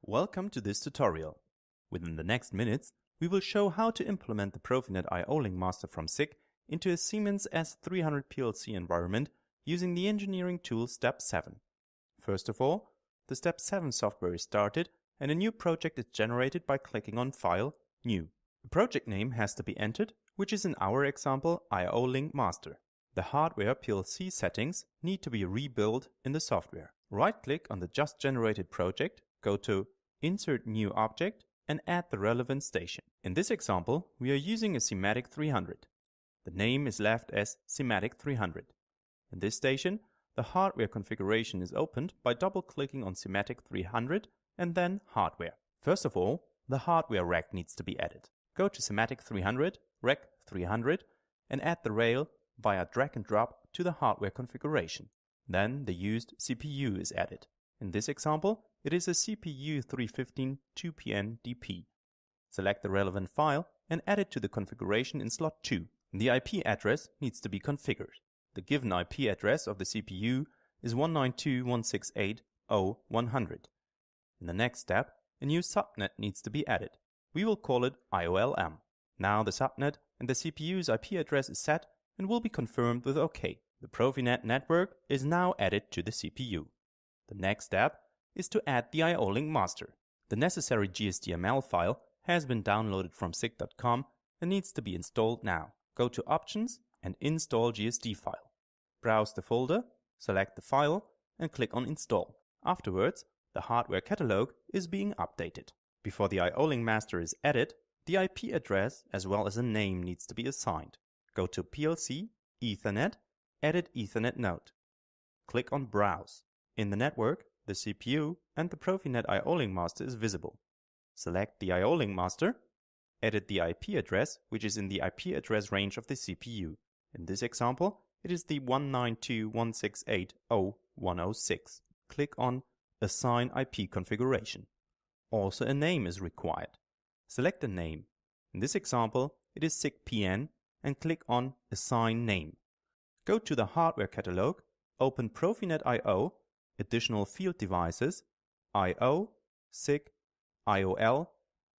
Welcome to this tutorial. Within the next minutes, we will show how to implement the Profinet I/O link master from SIG into a Siemens S300 PLC environment using the engineering tool Step 7. First of all, the Step 7 software is started and a new project is generated by clicking on File, New. The project name has to be entered, which is in our example I/O link master. The hardware PLC settings need to be rebuilt in the software. Right-click on the just generated project, go to Insert New Object and add the relevant station. In this example, we are using a Simatic 300. The name is left as Simatic 300. In this station, the hardware configuration is opened by double-clicking on Simatic 300 and then Hardware. First of all, the hardware rack needs to be added. Go to Simatic 300, Rack 300 and add the rail via drag and drop to the hardware configuration. Then the used CPU is added. In this example, it is a CPU 315 2PN DP. Select the relevant file and add it to the configuration in slot 2. The IP address needs to be configured. The given IP address of the CPU is 192.168.0.100. In the next step, a new subnet needs to be added. We will call it IOLM. Now the subnet and the CPU's IP address is set and will be confirmed with OK. The Profinet network is now added to the CPU. The next step is to add the I/O link master. The necessary GSDML file has been downloaded from sig.com and needs to be installed now. Go to Options and Install GSD file. Browse the folder, select the file and click on Install. Afterwards, the hardware catalog is being updated. Before the I/O link master is added, the IP address as well as a name needs to be assigned. Go to PLC, Ethernet, Edit Ethernet node. Click on Browse. In the network, the CPU and the Profinet I/O link master is visible. Select the I/O link master, edit the IP address, which is in the IP address range of the CPU. In this example, it is the 192.168.0.106. Click on Assign IP configuration. Also a name is required. Select a name. In this example, it is SIGPN and click on Assign Name. Go to the hardware catalog, open Profinet I/O, additional field devices, I/O, SIG, IOL,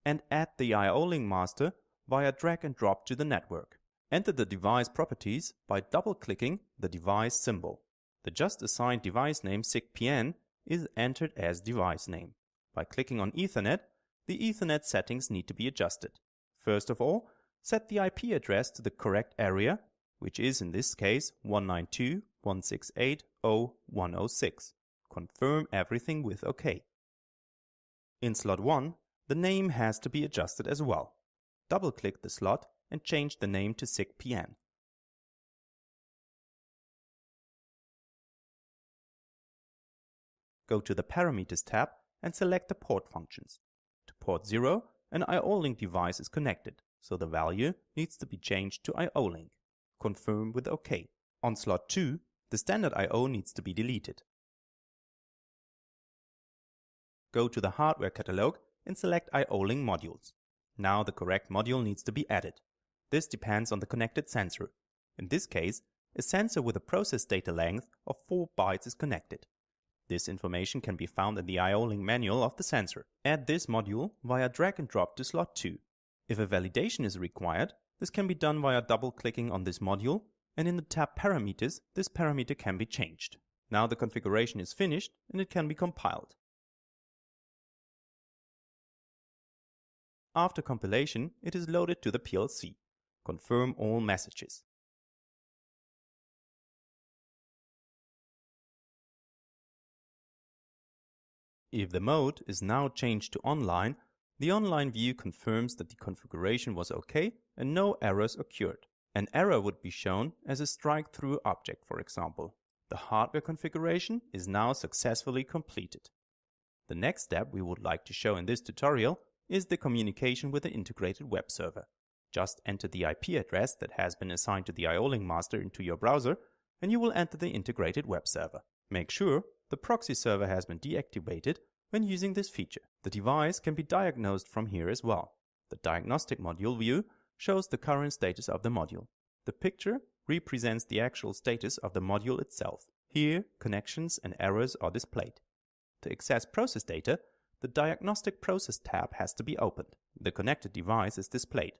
and add the I/O link master via drag and drop to the network. Enter the device properties by double-clicking the device symbol. The just assigned device name SIGPN is entered as device name. By clicking on Ethernet, the Ethernet settings need to be adjusted. First of all, set the IP address to the correct area, which is in this case 192.168.0.106. Confirm everything with OK. In slot 1, the name has to be adjusted as well. Double-click the slot and change the name to SIGPN. Go to the Parameters tab and select the port functions. To port 0, an I/O link device is connected, so the value needs to be changed to I/O link. Confirm with OK. On slot 2, the standard I/O needs to be deleted. Go to the hardware catalog and select I/O link modules. Now the correct module needs to be added. This depends on the connected sensor. In this case, a sensor with a process data length of 4 bytes is connected. This information can be found in the I/O link manual of the sensor. Add this module via drag and drop to slot 2. If a validation is required, this can be done via double-clicking on this module, and in the tab Parameters, this parameter can be changed. Now the configuration is finished and it can be compiled. After compilation, it is loaded to the PLC. Confirm all messages. If the mode is now changed to online, the online view confirms that the configuration was OK and no errors occurred. An error would be shown as a strike-through object, for example. The hardware configuration is now successfully completed. The next step we would like to show in this tutorial is the communication with the integrated web server. Just enter the IP address that has been assigned to the I/O link master into your browser and you will enter the integrated web server. Make sure the proxy server has been deactivated when using this feature. The device can be diagnosed from here as well. The diagnostic module view shows the current status of the module. The picture represents the actual status of the module itself. Here, connections and errors are displayed. To access process data, the Diagnostic Process tab has to be opened. The connected device is displayed.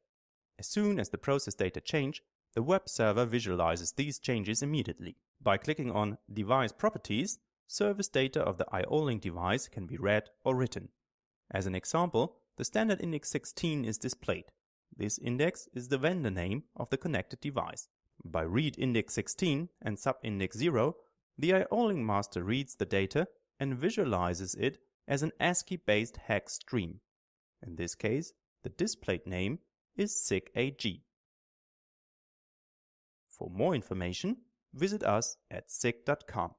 As soon as the process data change, the web server visualizes these changes immediately. By clicking on Device Properties, service data of the IO-Link device can be read or written. As an example, the standard index 16 is displayed. This index is the vendor name of the connected device. By read index 16 and subindex 0, the IO-Link master reads the data and visualizes it as an ASCII-based hex stream. In this case, the displayed name is SIG AG. For more information, visit us at sig.com.